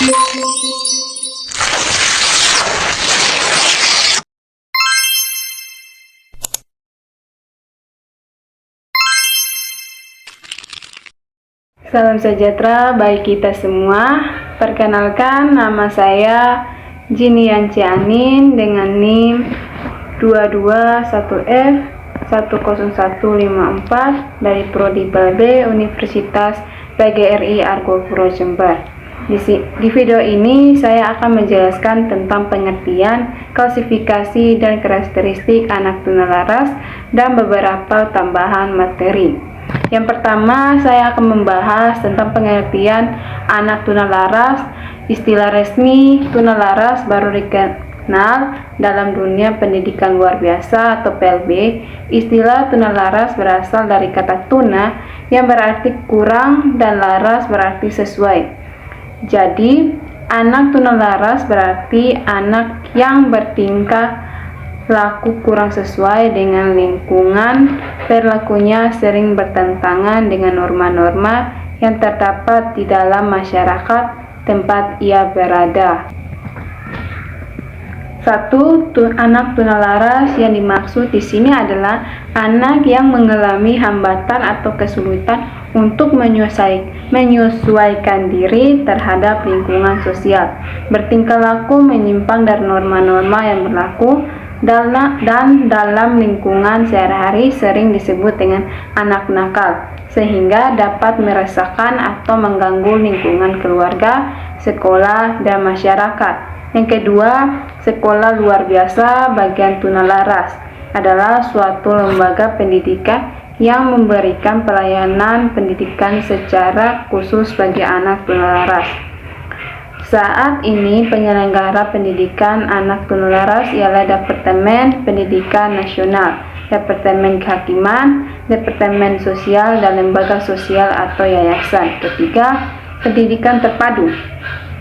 Salam sejahtera bagi kita semua. Perkenalkan, nama saya Jinian Cianin dengan NIM 221F 10154 dari Prodi PLB Universitas PGRI Argo Puro Jember. Di video ini saya akan menjelaskan tentang pengertian, klasifikasi, dan karakteristik anak tunalaras dan beberapa tambahan materi. Yang pertama, saya akan membahas tentang pengertian anak tunalaras. Istilah resmi tunalaras baru dikenal dalam dunia pendidikan luar biasa atau PLB. Istilah tunalaras berasal dari kata tuna yang berarti kurang dan laras berarti sesuai. Jadi, anak tunalaras berarti anak yang bertingkah laku kurang sesuai dengan lingkungan, perilakunya sering bertentangan dengan norma-norma yang terdapat di dalam masyarakat tempat ia berada. 1. Anak tunalaras yang dimaksud di sini adalah anak yang mengalami hambatan atau kesulitan untuk menyesuaikan diri terhadap lingkungan sosial, bertingkah laku menyimpang dari norma-norma yang berlaku dan dalam lingkungan sehari-hari sering disebut dengan anak nakal, sehingga dapat meresahkan atau mengganggu lingkungan keluarga, sekolah, dan masyarakat. Yang kedua, sekolah luar biasa bagian tunalaras adalah suatu lembaga pendidikan yang memberikan pelayanan pendidikan secara khusus bagi anak tunalaras. Saat ini penyelenggara pendidikan anak tunalaras ialah Departemen Pendidikan Nasional, Departemen Kehakiman, Departemen Sosial, dan lembaga sosial atau yayasan. Ketiga, pendidikan terpadu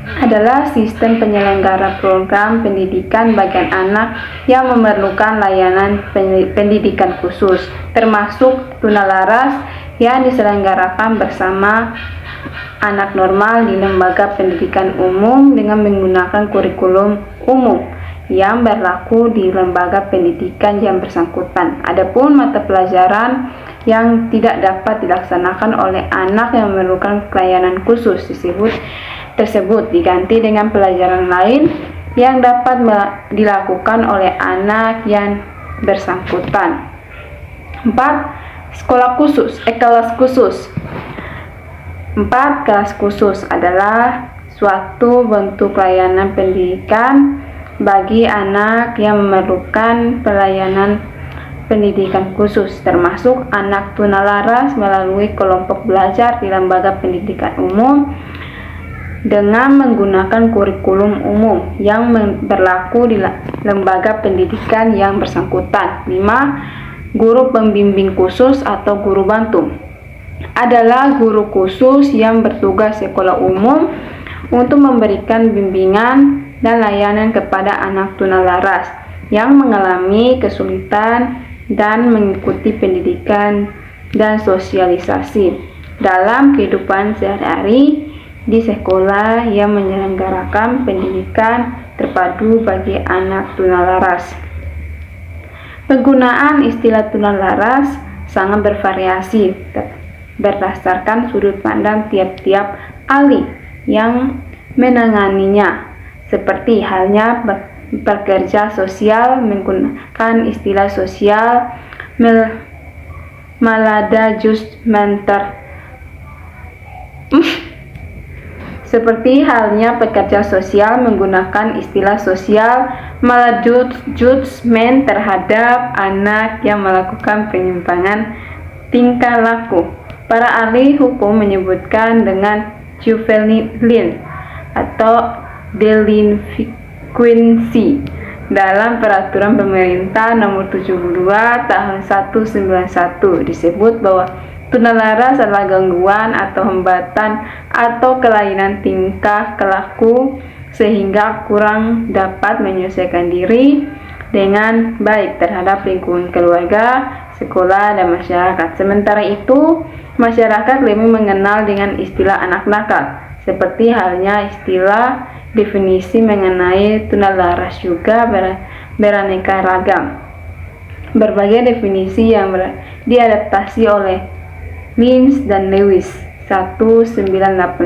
adalah sistem penyelenggara program pendidikan bagian anak yang memerlukan layanan pendidikan khusus, termasuk tunalaras yang diselenggarakan bersama anak normal di lembaga pendidikan umum dengan menggunakan kurikulum umum yang berlaku di lembaga pendidikan yang bersangkutan. Adapun mata pelajaran yang tidak dapat dilaksanakan oleh anak yang memerlukan pelayanan khusus tersebut diganti dengan pelajaran lain yang dapat dilakukan oleh anak yang bersangkutan. 4. Sekolah khusus, kelas khusus. 4. Kelas khusus adalah suatu bentuk layanan pendidikan bagi anak yang memerlukan pelayanan pendidikan khusus, termasuk anak tunalaras melalui kelompok belajar di lembaga pendidikan umum dengan menggunakan kurikulum umum yang berlaku di lembaga pendidikan yang bersangkutan. 5. Guru pembimbing khusus atau guru bantu adalah guru khusus yang bertugas sekolah umum untuk memberikan bimbingan dan layanan kepada anak tunalaras yang mengalami kesulitan dan mengikuti pendidikan dan sosialisasi dalam kehidupan sehari-hari di sekolah yang menyelenggarakan pendidikan terpadu bagi anak tunalaras. Penggunaan istilah tunalaras sangat bervariasi berdasarkan sudut pandang tiap-tiap ahli yang menanganinya, seperti halnya pekerja sosial menggunakan istilah sosial maladjustmenter. Seperti halnya pekerja sosial menggunakan istilah sosial maladjustment terhadap anak yang melakukan penyimpangan tingkah laku. Para ahli hukum menyebutkan dengan juvenile atau delinquency dalam peraturan pemerintah nomor 72 tahun 191 disebut bahwa tunalaras adalah gangguan atau hambatan atau kelainan tingkah laku sehingga kurang dapat menyelesaikan diri dengan baik terhadap lingkungan keluarga, sekolah, dan masyarakat. Sementara itu, masyarakat lebih mengenal dengan istilah anak nakal, Seperti halnya istilah definisi mengenai tunalaras juga beraneka ragam. Berbagai definisi yang diadaptasi oleh Linz dan Lewis 1988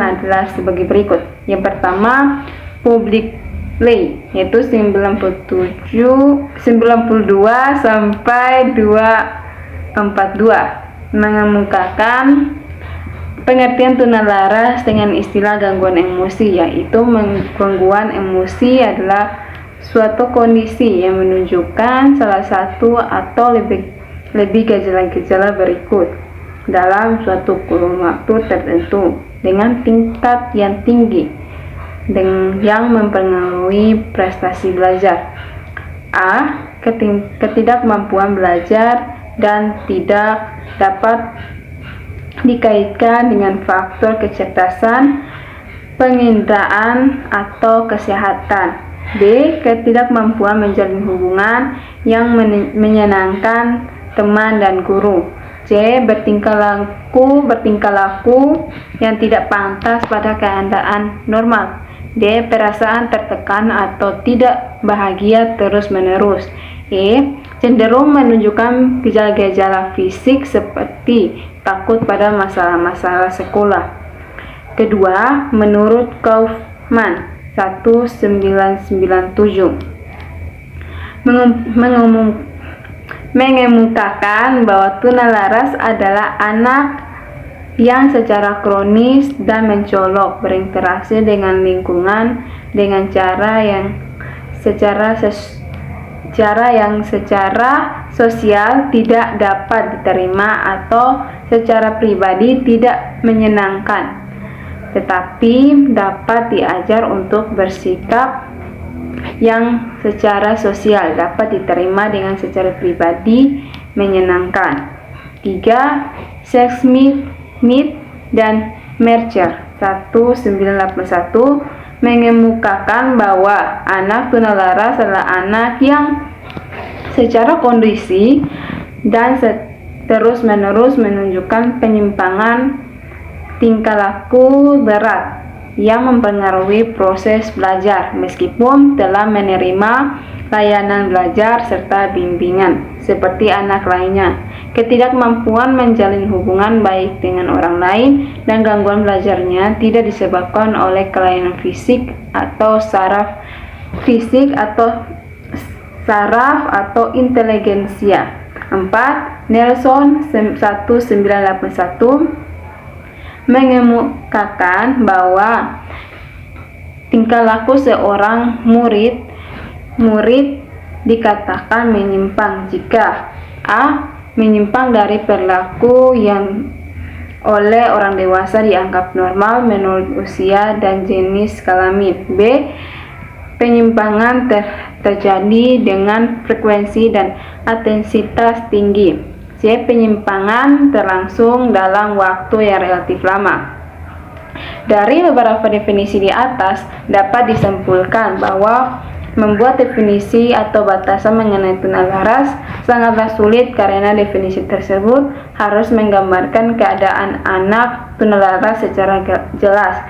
adalah sebagai berikut. Yang pertama, public lay, yaitu 92 sampai 242, mengemukakan pengertian tunalaras dengan istilah gangguan emosi, yaitu gangguan emosi waktu suatu kondisi yang menunjukkan salah satu atau lebih gejala-gejala berikut dalam suatu kurun waktu tertentu dengan tingkat yang tinggi yang mempengaruhi prestasi belajar. A. Ketidakmampuan belajar dan tidak dapat dikaitkan dengan faktor kecerdasan, penginderaan, atau kesehatan. B. Ketidakmampuan menjalin hubungan yang menyenangkan teman dan guru. C. Bertingkah laku yang tidak pantas pada keadaan normal. D. Perasaan tertekan atau tidak bahagia terus-menerus. E. Cenderung menunjukkan gejala-gejala fisik seperti takut pada masalah-masalah sekolah. Kedua, menurut Kaufman 1997 mengemukakan bahwa tunalaras adalah anak yang secara kronis dan mencolok berinteraksi dengan lingkungan dengan cara yang secara sosial tidak dapat diterima atau secara pribadi tidak menyenangkan, tetapi dapat diajar untuk bersikap yang secara sosial dapat diterima dengan secara pribadi menyenangkan. 3. Smith dan Mercer 1981 mengemukakan bahwa anak tunalaras adalah anak yang secara kondisi dan terus-menerus menunjukkan penyimpangan tingkah laku berat yang mempengaruhi proses belajar meskipun telah menerima layanan belajar serta bimbingan seperti anak lainnya. Ketidakmampuan menjalin hubungan baik dengan orang lain dan gangguan belajarnya tidak disebabkan oleh kelainan fisik atau saraf atau inteligensia. 4. Nelson 1981 mengemukakan bahwa tingkah laku seorang murid dikatakan menyimpang jika A. menyimpang dari perilaku yang oleh orang dewasa dianggap normal menurut usia dan jenis kelamin. B. Penyimpangan terjadi dengan frekuensi dan intensitas tinggi. C. Penyimpangan terlangsung dalam waktu yang relatif lama. Dari beberapa definisi di atas dapat disimpulkan bahwa membuat definisi atau batasan mengenai tunalaras sangatlah sulit karena definisi tersebut harus menggambarkan keadaan anak tunalaras secara jelas.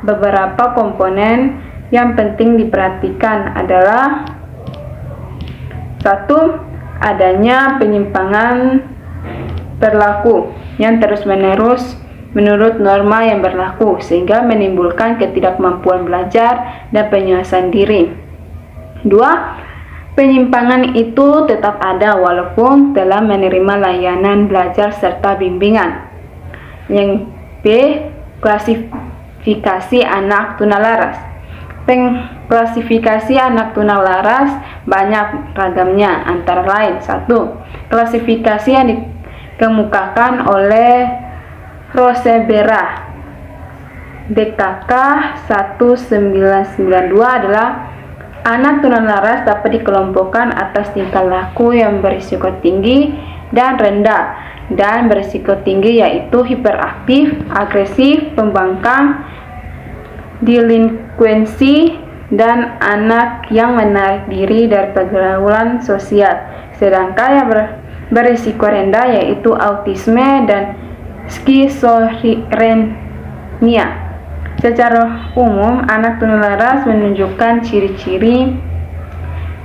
Beberapa komponen yang penting diperhatikan adalah 1. Adanya penyimpangan perilaku yang terus-menerus menurut norma yang berlaku sehingga menimbulkan ketidakmampuan belajar dan penguasaan diri. 2. Penyimpangan itu tetap ada walaupun telah menerima layanan belajar serta bimbingan. Yang B. Klasifikasi anak tunalaras. Klasifikasi anak tunalaras banyak ragamnya, antara lain 1. Klasifikasi yang dikemukakan oleh Rosebera DKK 1992 adalah anak tunalaras dapat dikelompokkan atas tingkah laku yang berisiko tinggi dan rendah. Dan berisiko tinggi yaitu hiperaktif, agresif, pembangkang, delinkuensi, dan anak yang menarik diri dari pergaulan sosial. Sedangkan yang berisiko rendah yaitu autisme dan skizofrenia. Secara umum, anak tunalaras menunjukkan ciri-ciri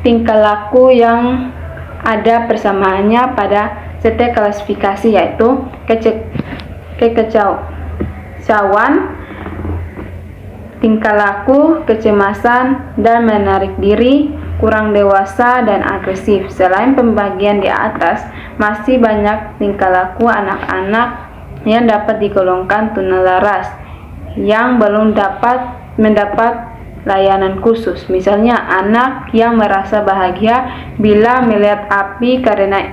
tingkah laku yang ada persamaannya pada setiap klasifikasi, yaitu kekecauan, tingkah laku, kecemasan, dan menarik diri, kurang dewasa, dan agresif. Selain pembagian di atas, masih banyak tingkah laku anak-anak yang dapat digolongkan tunalaras yang belum dapat mendapat layanan khusus. Misalnya, anak yang merasa bahagia bila melihat api karena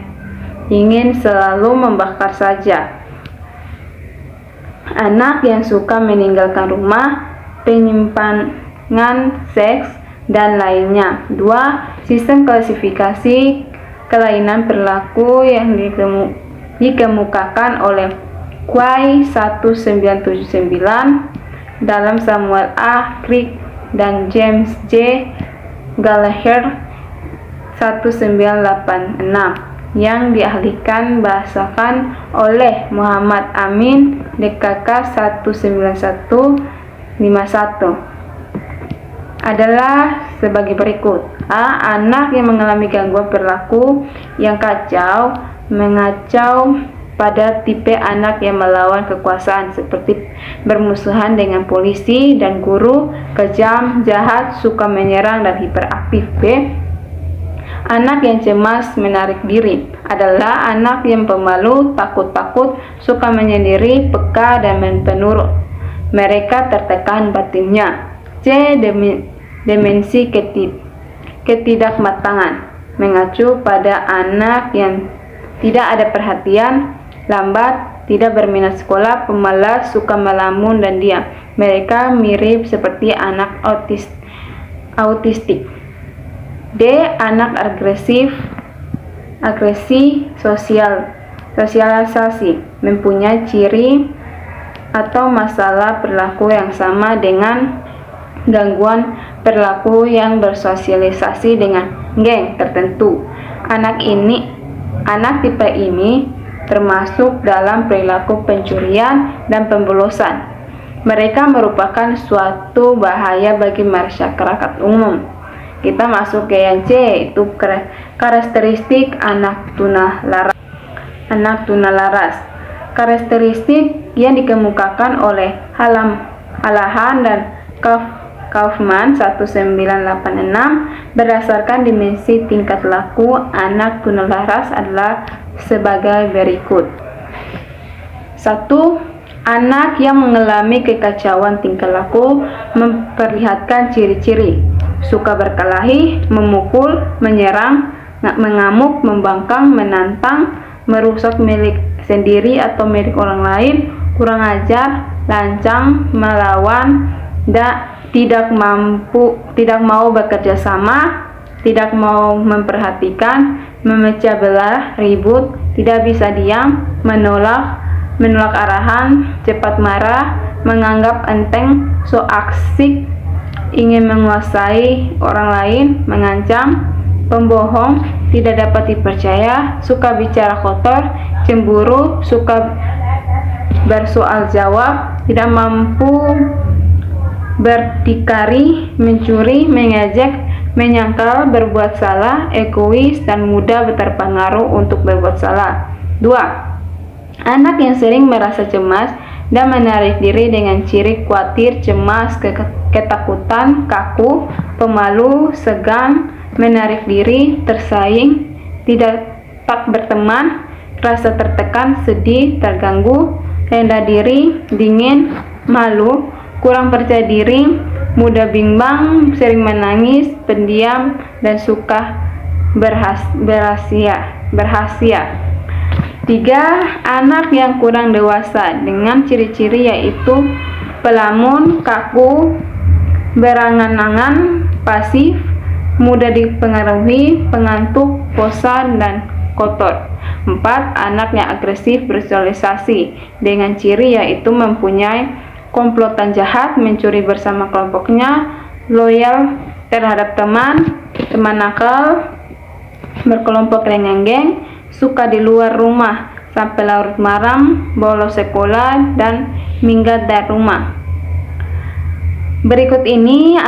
ingin selalu membakar saja. Anak yang suka meninggalkan rumah, penyimpangan seks, dan lainnya. 2. Sistem klasifikasi kelainan perilaku yang dikemukakan oleh Quay 1979 dalam Samuel A. Crick dan James J. Gallagher 1986 yang diahlikan bahasakan oleh Muhammad Amin DKK 19151 adalah sebagai berikut. A. Anak yang mengalami gangguan perilaku yang mengacau pada tipe anak yang melawan kekuasaan, seperti bermusuhan dengan polisi dan guru, kejam, jahat, suka menyerang, dan hiperaktif. B. Anak yang cemas menarik diri adalah anak yang pemalu, takut, suka menyendiri, peka, dan penurut. Mereka tertekan batinnya. C. Demensi ketidakmatangan mengacu pada anak yang tidak ada perhatian, lambat, tidak berminat sekolah, pemalas, suka melamun, dan diam. Mereka mirip seperti anak autistik. D. Anak agresi sosialisasi mempunyai ciri atau masalah perilaku yang sama dengan gangguan perilaku yang bersosialisasi dengan geng tertentu. Anak tipe ini termasuk dalam perilaku pencurian dan pembolosan. Mereka merupakan suatu bahaya bagi masyarakat umum. Kita masuk ke yang C, itu karakteristik anak tunalaras. Karakteristik yang dikemukakan oleh Halahan dan Kaufman 1986 berdasarkan dimensi tingkat laku anak tunalaras adalah sebagai berikut. 1. Anak yang mengalami kekacauan tingkah laku memperlihatkan ciri-ciri suka berkelahi, memukul, menyerang, mengamuk, membangkang, menantang, merusak milik sendiri atau milik orang lain, kurang ajar, lancang, melawan, tidak mau bekerja sama, tidak mau memperhatikan, memecah belah, ribut, tidak bisa diam, menolak arahan, cepat marah, menganggap enteng, so asik, ingin menguasai orang lain, mengancam, pembohong, tidak dapat dipercaya, suka bicara kotor, cemburu, suka bersoal jawab, tidak mampu berdikari, mencuri, mengejek, menyangkal, berbuat salah, egois, dan mudah terpengaruh untuk berbuat salah. 2. Anak yang sering merasa cemas dan menarik diri dengan ciri khawatir, cemas, ketakutan, kaku, pemalu, segan, menarik diri, tersaing, tak berteman, rasa tertekan, sedih, terganggu, rendah diri, dingin, malu, kurang percaya diri, mudah bimbang, sering menangis, pendiam, dan suka berhasia. 3. Anak yang kurang dewasa dengan ciri-ciri yaitu pelamun, kaku, berangan-angan, pasif, mudah dipengaruhi, pengantuk, bosan, dan kotor. 4. Anak yang agresif bersosialisasi dengan ciri yaitu mempunyai komplotan jahat, mencuri bersama kelompoknya, loyal terhadap teman nakal, berkelompok dengan geng, suka di luar rumah sampai larut malam, bolos sekolah, dan minggat dari rumah. Berikut ini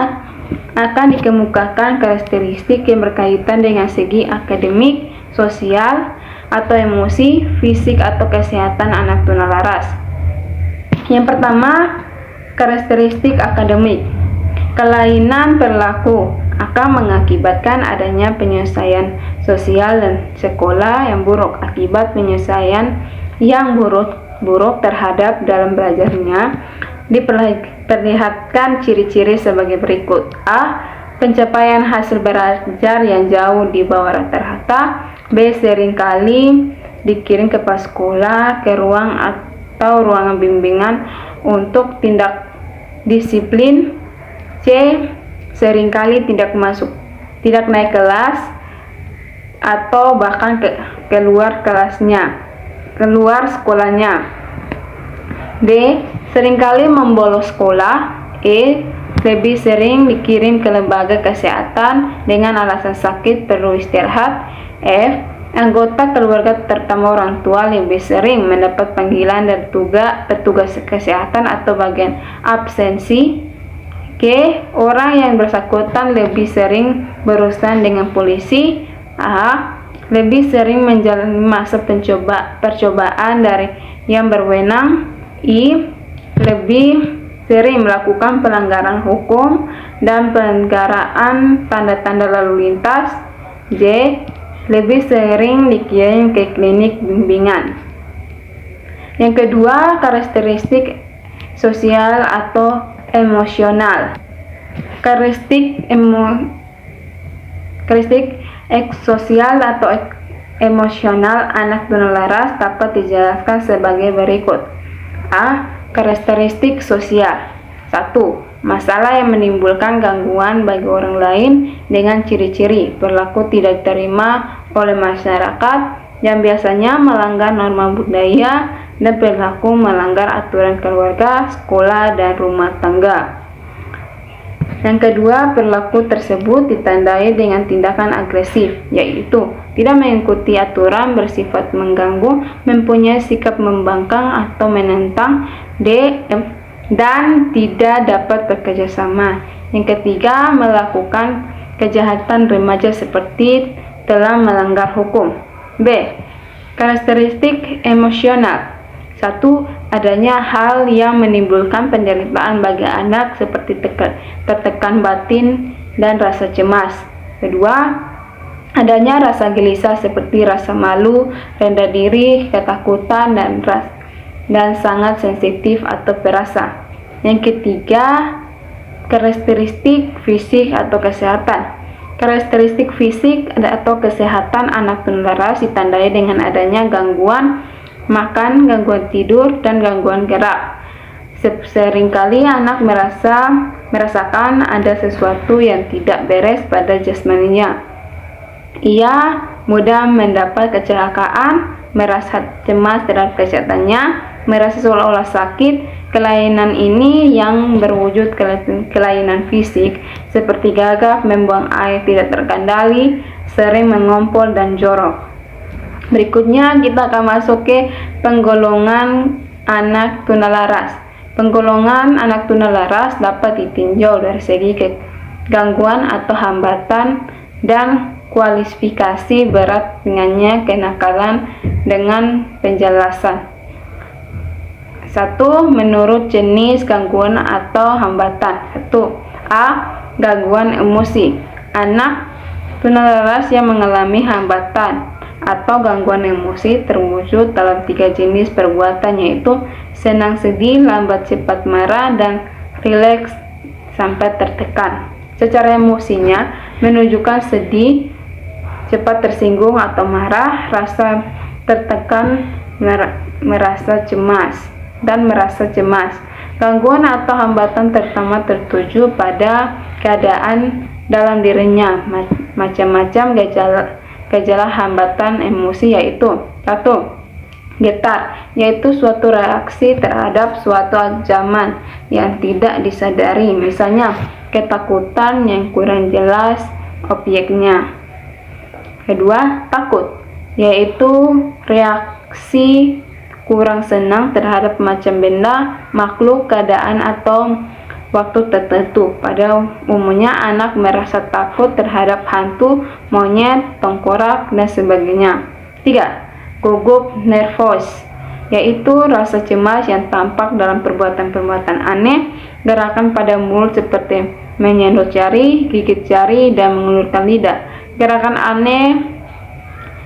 akan dikemukakan karakteristik yang berkaitan dengan segi akademik, sosial, atau emosi, fisik, atau kesehatan anak tunalaras. Yang pertama, karakteristik akademik. Kelainan perilaku akan mengakibatkan adanya penyelesaian sosial dan sekolah yang buruk. Akibat penyelesaian yang buruk terhadap dalam belajarnya diperlihatkan ciri-ciri sebagai berikut. A. Pencapaian hasil belajar yang jauh di bawah rata-rata. B. Seringkali dikirim ke sekolah, ke ruang atau ruangan bimbingan untuk tindak disiplin. C. Seringkali tidak naik kelas atau bahkan keluar sekolahnya. D. Seringkali membolos sekolah. E. Lebih sering dikirim ke lembaga kesehatan dengan alasan sakit perlu istirahat. F. Anggota keluarga terutama orang tua lebih sering mendapat panggilan dari petugas kesehatan atau bagian absensi. G. Orang yang bersangkutan lebih sering berurusan dengan polisi. A. Lebih sering menjalani masa percobaan dari yang berwenang. I. Lebih sering melakukan pelanggaran hukum dan pelanggaran tanda-tanda lalu lintas. J. Lebih sering dikirim ke klinik bimbingan. Yang kedua, karakteristik sosial atau emosional. Karakteristik sosial atau emosional anak tunalaras dapat dijelaskan sebagai berikut. A. Karakteristik sosial. 1. Masalah yang menimbulkan gangguan bagi orang lain dengan ciri-ciri perilaku tidak diterima oleh masyarakat yang biasanya melanggar norma budaya dan perilaku melanggar aturan keluarga, sekolah, dan rumah tangga. Yang kedua, perilaku tersebut ditandai dengan tindakan agresif, yaitu tidak mengikuti aturan, bersifat mengganggu, mempunyai sikap membangkang atau menentang, dan tidak dapat bekerja sama. Yang ketiga, melakukan kejahatan remaja seperti telah melanggar hukum. B. Karakteristik emosional. 1. Adanya hal yang menimbulkan penderitaan bagi anak seperti tertekan batin dan rasa cemas. Kedua, adanya rasa gelisah seperti rasa malu, rendah diri, ketakutan, dan sangat sensitif atau perasa. Yang ketiga, karakteristik fisik atau kesehatan. Karakteristik fisik atau kesehatan anak tunalaras ditandai dengan adanya gangguan makan, gangguan tidur, dan gangguan gerak. Seringkali anak merasakan ada sesuatu yang tidak beres pada jasmaninya. Ia mudah mendapat kecelakaan, merasa cemas terhadap kesehatannya, merasa seolah-olah sakit. Kelainan ini yang berwujud kelainan fisik seperti gagap, membuang air tidak terkendali, sering mengompol, dan jorok. Berikutnya kita akan masuk ke penggolongan anak tunalaras. Penggolongan anak tunalaras dapat ditinjau dari segi gangguan atau hambatan dan kualifikasi berat ringannya kenakalan dengan penjelasan. 1. Menurut jenis gangguan atau hambatan. 1. A. Gangguan emosi. Anak tunalaras yang mengalami hambatan atau gangguan emosi terwujud dalam 3 jenis perbuatan, yaitu senang sedih, lambat cepat marah, dan rileks sampai tertekan. Secara emosinya menunjukkan sedih, cepat tersinggung atau marah, rasa tertekan, merasa cemas, dan merasa cemas. Gangguan atau hambatan terutama tertuju pada keadaan dalam dirinya. Macam-macam gejala hambatan emosi yaitu 1. Getar, yaitu suatu reaksi terhadap suatu ancaman yang tidak disadari, misalnya ketakutan yang kurang jelas objeknya. Kedua, takut, yaitu reaksi kurang senang terhadap macam benda, makhluk, keadaan, atau waktu tertentu. Pada umumnya anak merasa takut terhadap hantu, monyet, tengkorak, dan sebagainya. 3. Gugup nervous, yaitu rasa cemas yang tampak dalam perbuatan-perbuatan aneh, gerakan pada mulut seperti menyendot jari, gigit jari, dan mengulurkan lidah. Gerakan aneh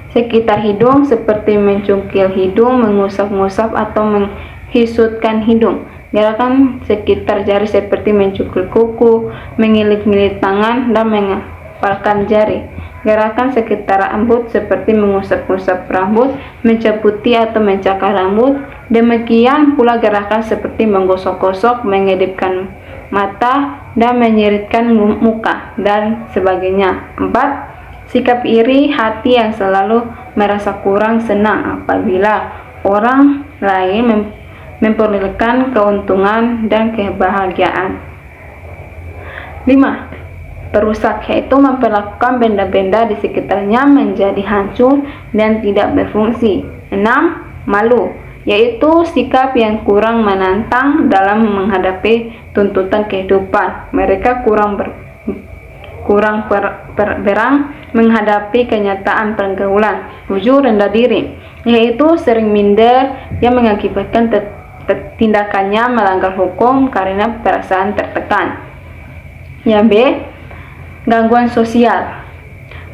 sekitar hidung seperti mencungkil hidung, mengusap-ngusap, atau menghisutkan hidung. Gerakan sekitar jari seperti mencungkil kuku, mengilik-ngilik tangan, dan mengepalkan jari. Gerakan sekitar rambut seperti mengusap-ngusap rambut, mencabuti atau mencakar rambut. Demikian pula gerakan seperti menggosok-gosok, mengedipkan mata, dan menyiritkan muka, dan sebagainya. 4. Sikap iri hati yang selalu merasa kurang senang apabila orang lain memperolehkan keuntungan dan kebahagiaan. 5. Perusak, yaitu memperlakukan benda-benda di sekitarnya menjadi hancur dan tidak berfungsi. 6. Malu, yaitu sikap yang kurang menantang dalam menghadapi tuntutan kehidupan. Mereka kurang berang menghadapi kenyataan pergaulan. 7. Rendah diri, yaitu sering minder yang mengakibatkan tindakannya melanggar hukum karena perasaan tertekan. Yang B. Gangguan sosial.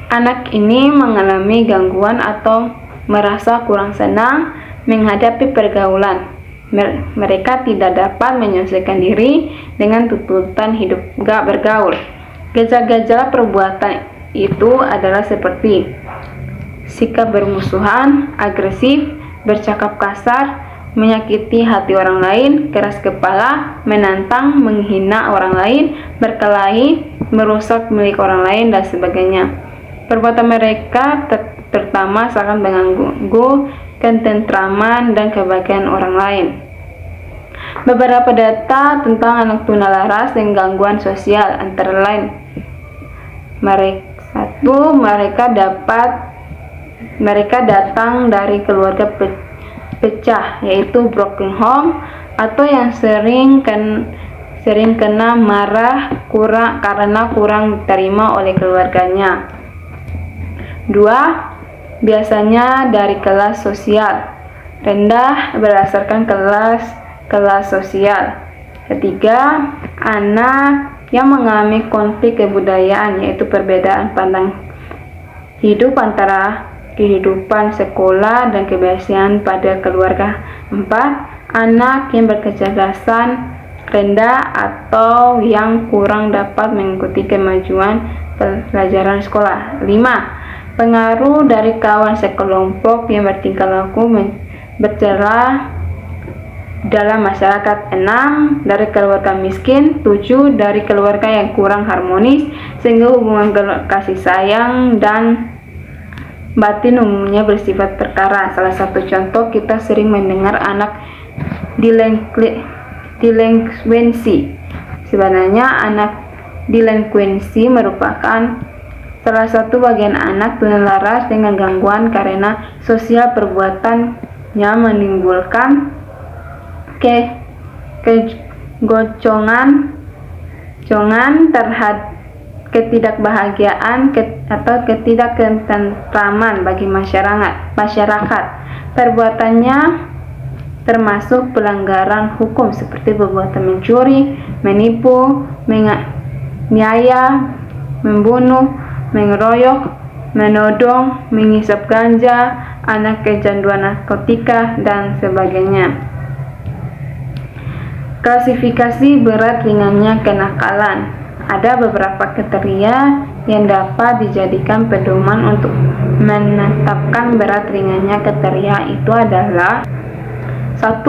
Anak ini mengalami gangguan atau merasa kurang senang menghadapi pergaulan. Mereka tidak dapat menyesuaikan diri dengan tuntutan hidup bergaul. Gejala-gejala perbuatan itu adalah seperti sikap bermusuhan, agresif, bercakap kasar, menyakiti hati orang lain, keras kepala, menantang, menghina orang lain, berkelahi, merusak milik orang lain, dan sebagainya. Perbuatan mereka terutama sangat mengganggu ketentraman dan kebahagiaan orang lain. Beberapa data tentang anak tunalaras dengan gangguan sosial antara lain: mereka datang dari keluarga pecah, yaitu broken home, atau yang sering kena marah karena kurang diterima oleh keluarganya. 2. Biasanya dari kelas sosial rendah berdasarkan kelas sosial. 3. Anak yang mengalami konflik kebudayaan, yaitu perbedaan pandang hidup antara kehidupan sekolah dan kebiasaan pada keluarga. 4. Anak yang berkecerdasan rendah atau yang kurang dapat mengikuti kemajuan pelajaran sekolah. 5. Pengaruh dari kawan sekelompok yang bertingkah laku bercela dalam masyarakat. 6. Dari keluarga miskin. 7. Dari keluarga yang kurang harmonis sehingga hubungan kasih sayang dan batin umumnya bersifat perkara. Salah satu contoh, kita sering mendengar anak delinkuensi. Sebenarnya anak delinkuensi merupakan salah satu bagian anak tunalaras dengan gangguan karena sosial perbuatannya menimbulkan kegoncangan terhadap ketidakbahagiaan atau ketidaktentraman bagi masyarakat. Perbuatannya termasuk pelanggaran hukum seperti perbuatan mencuri, menipu, menganiaya, membunuh, mengeroyok, menodong, menghisap ganja, anak kecanduan narkotika, dan sebagainya. Klasifikasi berat ringannya kenakalan. Ada beberapa kriteria yang dapat dijadikan pedoman untuk menetapkan berat ringannya. Kriteria itu adalah: 1.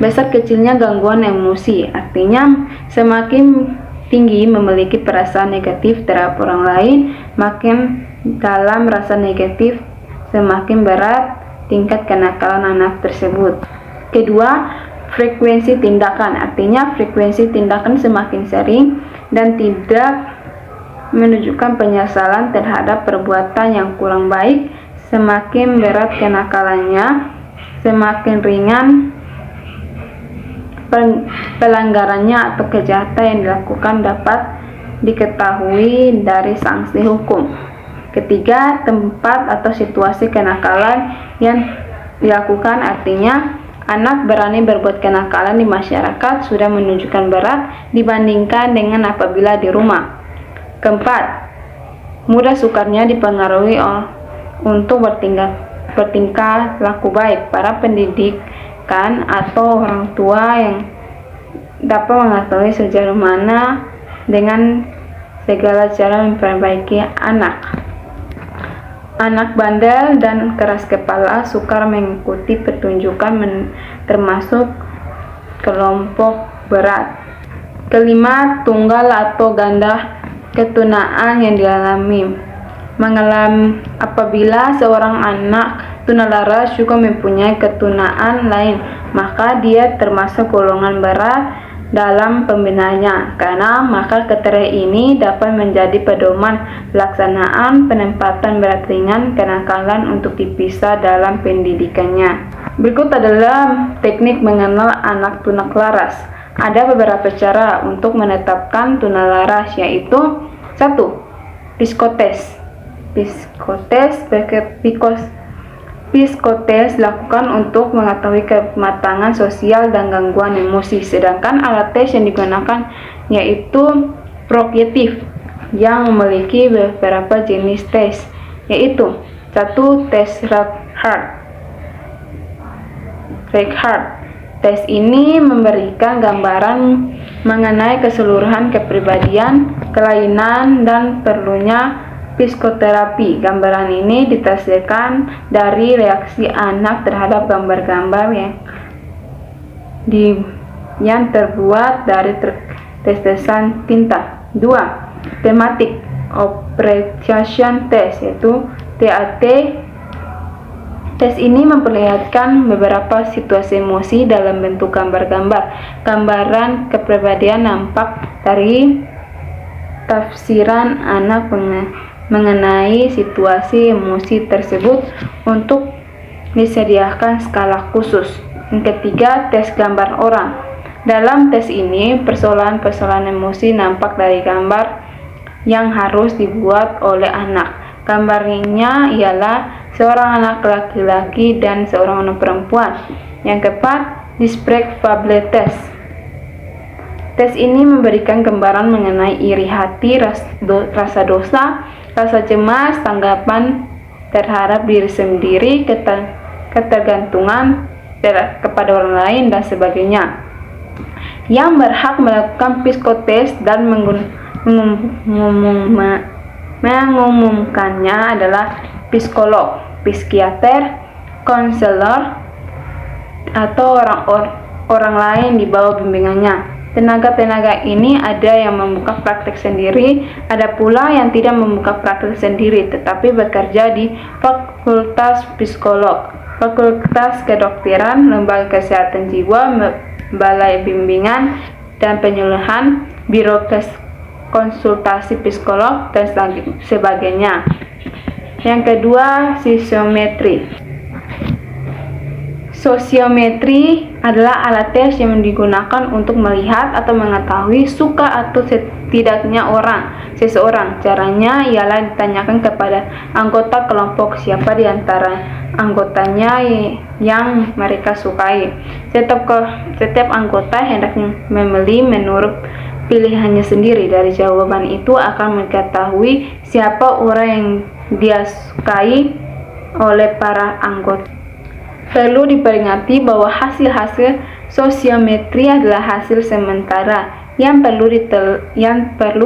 Besar kecilnya gangguan emosi, artinya semakin tinggi memiliki perasaan negatif terhadap orang lain, makin dalam rasa negatif, semakin berat tingkat kenakalan anak tersebut. Kedua, frekuensi tindakan, artinya frekuensi tindakan semakin sering dan tidak menunjukkan penyesalan terhadap perbuatan yang kurang baik, semakin berat kenakalannya. Semakin ringan pelanggarannya atau kejahatan yang dilakukan dapat diketahui dari sanksi hukum. Ketiga, tempat atau situasi kenakalan yang dilakukan, artinya anak berani berbuat kenakalan di masyarakat sudah menunjukkan berat dibandingkan dengan apabila di rumah. Keempat, mudah sukarnya dipengaruhi untuk bertingkah laku baik. Para pendidikan atau orang tua yang dapat mengetahui sejauh mana dengan segala cara memperbaiki anak. Anak bandel dan keras kepala sukar mengikuti pertunjukan termasuk kelompok berat. Kelima, tunggal atau ganda ketunaan yang dialami. Apabila seorang anak tunalaras juga mempunyai ketunaan lain, maka dia termasuk golongan berat dalam pembinaannya, karena maka kriteria ini dapat menjadi pedoman pelaksanaan penempatan berat ringan kenakalan untuk dipisah dalam pendidikannya. Berikut adalah teknik mengenal anak tunalaras. Ada beberapa cara untuk menetapkan tunalaras, yaitu 1. Psikotes dilakukan untuk mengetahui kematangan sosial dan gangguan emosi, sedangkan alat tes yang digunakan yaitu proyektif yang memiliki beberapa jenis tes, yaitu 1. Tes Reichhardt. Tes ini memberikan gambaran mengenai keseluruhan kepribadian, kelainan, dan perlunya psikoterapi. Gambaran ini ditafsirkan dari reaksi anak terhadap gambar-gambar yang terbuat dari tetesan tinta. 2. Thematic Appreciation Test, yaitu TAT. Tes ini memperlihatkan beberapa situasi emosi dalam bentuk gambar-gambar. Gambaran kepribadian nampak dari tafsiran anak mengenai situasi emosi tersebut untuk disediakan skala khusus. Yang ketiga, tes gambar orang. Dalam tes ini, persoalan-persoalan emosi nampak dari gambar yang harus dibuat oleh anak. Gambarnya ialah seorang anak laki-laki dan seorang anak perempuan. Yang keempat, Dispreg-Fable Test. Tes ini memberikan gambaran mengenai iri hati, rasa dosa, rasa cemas, tanggapan terhadap diri sendiri, ketergantungan kepada orang lain, dan sebagainya. Yang berhak melakukan psikotes dan mengumumkannya adalah psikolog, psikiater, konselor, atau orang lain di bawah bimbingannya. Tenaga-tenaga ini ada yang membuka praktek sendiri, ada pula yang tidak membuka praktek sendiri, tetapi bekerja di Fakultas Psikolog, Fakultas Kedokteran, Lembaga Kesehatan Jiwa, Balai Bimbingan dan Penyuluhan, Biro Konsultasi Psikolog, dan sebagainya. Yang kedua, Sosiometri adalah alat tes yang digunakan untuk melihat atau mengetahui suka atau tidaknya seseorang. Caranya ialah ditanyakan kepada anggota kelompok siapa di antara anggotanya yang mereka sukai. Setiap anggota hendaknya memilih menurut pilihannya sendiri. Dari jawaban itu akan mengetahui siapa orang yang dia sukai oleh para anggota. Perlu diperingati bahwa hasil-hasil sosiometri adalah hasil sementara yang perlu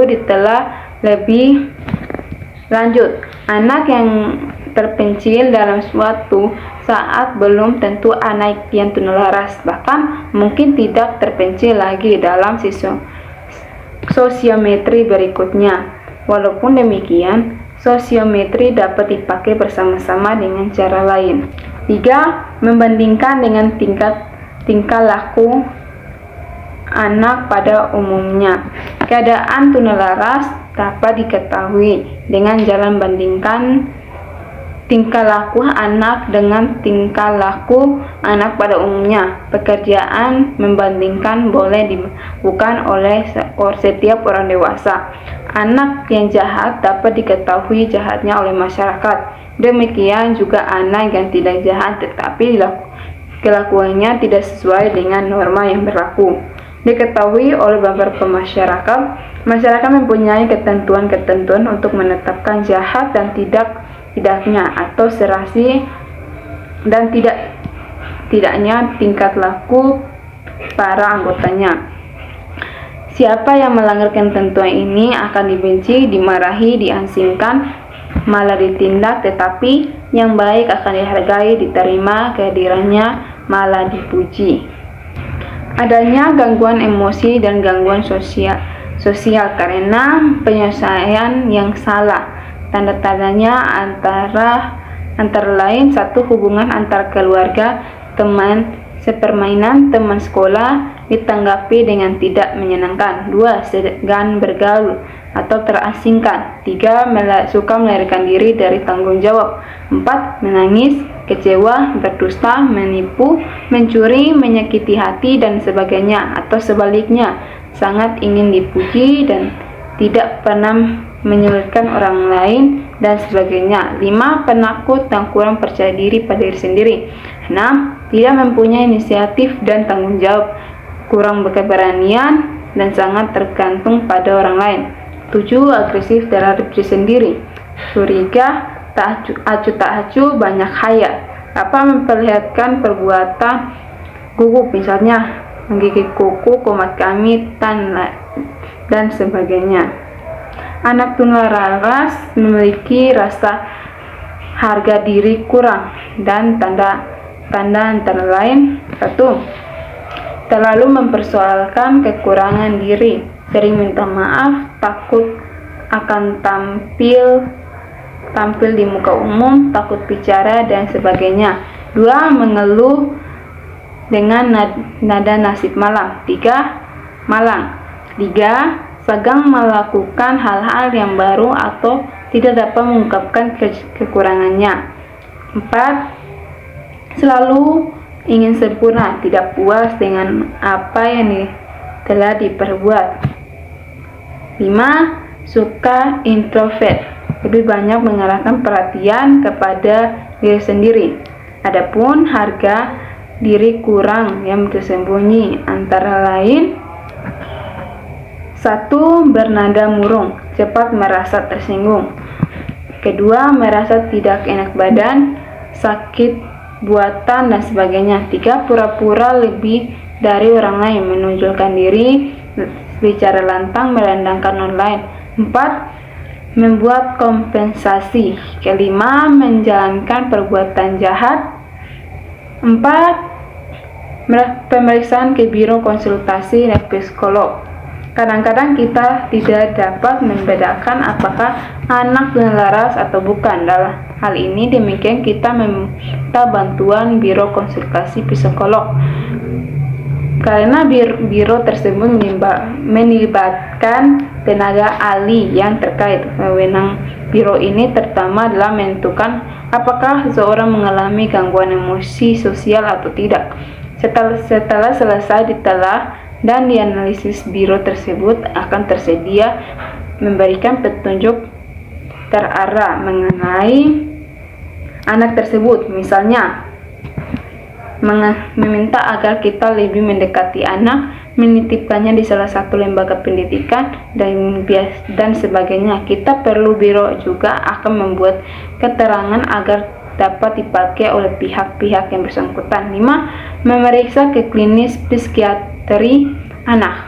ditelah lebih lanjut. Anak yang terpencil dalam suatu saat belum tentu anak yang tunalaras, bahkan mungkin tidak terpencil lagi dalam sosiometri berikutnya. Walaupun demikian, sosiometri dapat dipakai bersama-sama dengan cara lain. 3. Membandingkan dengan tingkah laku anak pada umumnya. Keadaan tunalaras dapat diketahui dengan jalan bandingkan tingkah laku anak dengan tingkah laku anak pada umumnya. Pekerjaan membandingkan boleh dilakukan oleh setiap orang dewasa. Anak yang jahat dapat diketahui jahatnya oleh masyarakat. Demikian juga anak yang tidak jahat tetapi kelakuannya tidak sesuai dengan norma yang berlaku. Diketahui oleh beberapa masyarakat, masyarakat mempunyai ketentuan-ketentuan untuk menetapkan jahat dan tidaknya atau serasi dan tidaknya tingkat laku para anggotanya. Siapa yang melanggar ketentuan ini akan dibenci, dimarahi, diasingkan, malah ditindak, tetapi yang baik akan dihargai, diterima, kehadirannya malah dipuji. Adanya gangguan emosi dan gangguan sosial karena penyelesaian yang salah. Tanda-tandanya antara lain: 1. Hubungan antar keluarga, teman sepermainan, teman sekolah ditanggapi dengan tidak menyenangkan. 2. Segan bergaul atau terasingkan. 3. Suka melarikan diri dari tanggung jawab. 4. Menangis, kecewa, berdusta, menipu, mencuri, menyakiti hati, dan sebagainya. Atau sebaliknya, sangat ingin dipuji dan tidak pernah menyulitkan orang lain, dan sebagainya. 5. Penakut dan kurang percaya diri pada diri sendiri. 6. Tidak mempunyai inisiatif dan tanggung jawab, kurang berkeberanian, dan sangat tergantung pada orang lain. 7. Agresif terhadap diri sendiri, curiga, tak acuh, banyak khayal, memperlihatkan perbuatan gugup, misalnya menggigit kuku, komat kamit, dan sebagainya. Anak tunalaras memiliki rasa harga diri kurang dan tanda antara lain: 1. Terlalu mempersoalkan kekurangan diri, sering minta maaf, takut akan tampil di muka umum, takut bicara, dan sebagainya. 2. Mengeluh dengan nada nasib malang. 3. Malang. 3. Segan melakukan hal-hal yang baru atau tidak dapat mengungkapkan kekurangannya. 4. Selalu ingin sempurna, tidak puas dengan apa yang telah diperbuat. 5. Suka introvert, lebih banyak mengarahkan perhatian kepada diri sendiri. Adapun harga diri kurang yang tersembunyi antara lain: 1. Bernada murung, cepat merasa tersinggung. 2. Merasa tidak enak badan, sakit buatan, dan sebagainya. 3. Pura-pura lebih dari orang lain, menonjolkan diri, bicara lantang, merendahkan orang lain. 4. Membuat kompensasi. 5. Menjalankan perbuatan jahat. 4. Pemeriksaan ke biro konsultasi psikolog. Kadang-kadang kita tidak dapat membedakan apakah anak tunalaras atau bukan. Dalam hal ini demikian kita meminta bantuan biro konsultasi psikolog, karena biro tersebut melibatkan tenaga ahli yang terkait. Wewenang biro ini terutama adalah menentukan apakah seseorang mengalami gangguan emosi sosial atau tidak. Setelah selesai ditelah dan dianalisis, biro tersebut akan tersedia memberikan petunjuk terarah mengenai anak tersebut. Misalnya, meminta agar kita lebih mendekati anak, menitipkannya di salah satu lembaga pendidikan, dan sebagainya. Biro juga akan membuat keterangan agar dapat dipakai oleh pihak-pihak yang bersangkutan. 5. Memeriksa ke klinis psikiatri anak.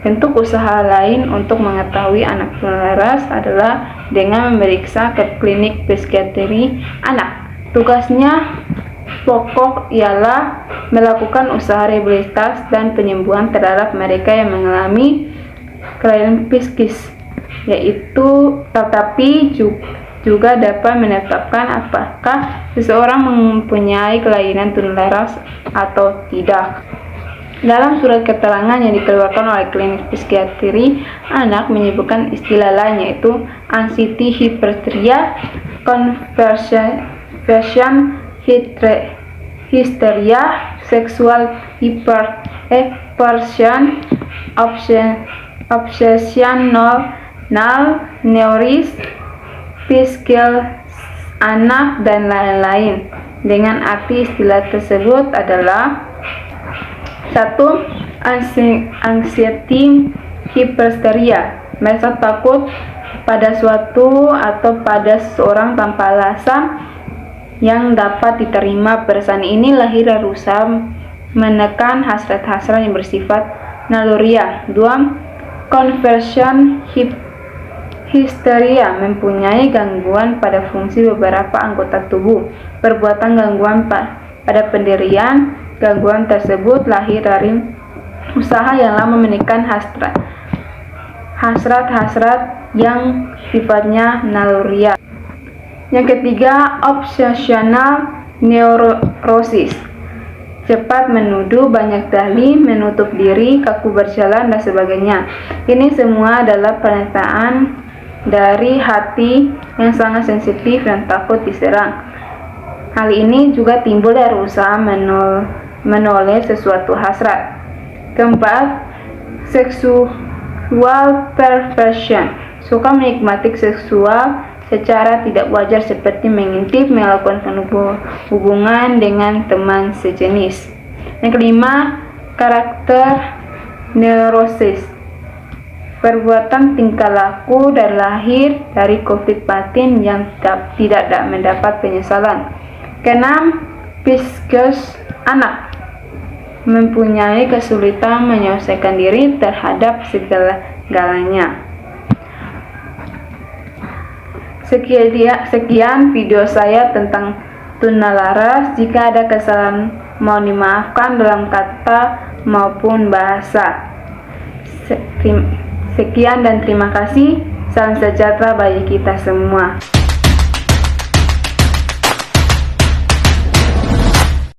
Bentuk usaha lain untuk mengetahui anak tunalaras adalah dengan memeriksa ke klinik psikiatri anak. Tugasnya pokok ialah melakukan usaha rehabilitasi dan penyembuhan terhadap mereka yang mengalami kelainan psikis, tetapi juga dapat menetapkan apakah seseorang mempunyai kelainan tunalaras atau tidak. Dalam surat keterangan yang dikeluarkan oleh klinik psikiatri anak menyebutkan istilah lain, yaitu anxiety hysteria conversion hysteria, sexual hyperversion, obsessional neurosis, psikil anak, dan lain-lain. Dengan arti istilah tersebut adalah: 1. Anxiety hysteria, merasa takut pada suatu atau pada seseorang tanpa alasan yang dapat diterima. Perasaan ini lahir dari usaha menekan hasrat-hasrat yang bersifat naluriah. 2. Conversion hysteria, mempunyai gangguan pada fungsi beberapa anggota tubuh. Perbuatan gangguan pada pendirian. Gangguan tersebut lahir dari usaha yang lama menekan hasrat-hasrat yang sifatnya naluriah. Yang ketiga, obsessional neurosis, cepat menuduh, banyak dalih, menutup diri, kaku berjalan, dan sebagainya. Ini semua adalah pernyataan dari hati yang sangat sensitif dan takut diserang. Hal ini juga timbul dari usaha menoleh sesuatu hasrat. Keempat, sexual perversion, suka menikmati seksual secara tidak wajar seperti mengintip, melakukan hubungan dengan teman sejenis. Yang kelima, karakter neurosis, perbuatan tingkah laku dan lahir dari konflik batin yang tidak mendapat penyesalan. Keenam, psikis anak, mempunyai kesulitan menyelesaikan diri terhadap segala-galanya. Sekian video saya tentang tunalaras. Jika ada kesalahan mohon dimaafkan dalam kata maupun bahasa. Sekian dan terima kasih. Salam sejahtera bagi kita semua.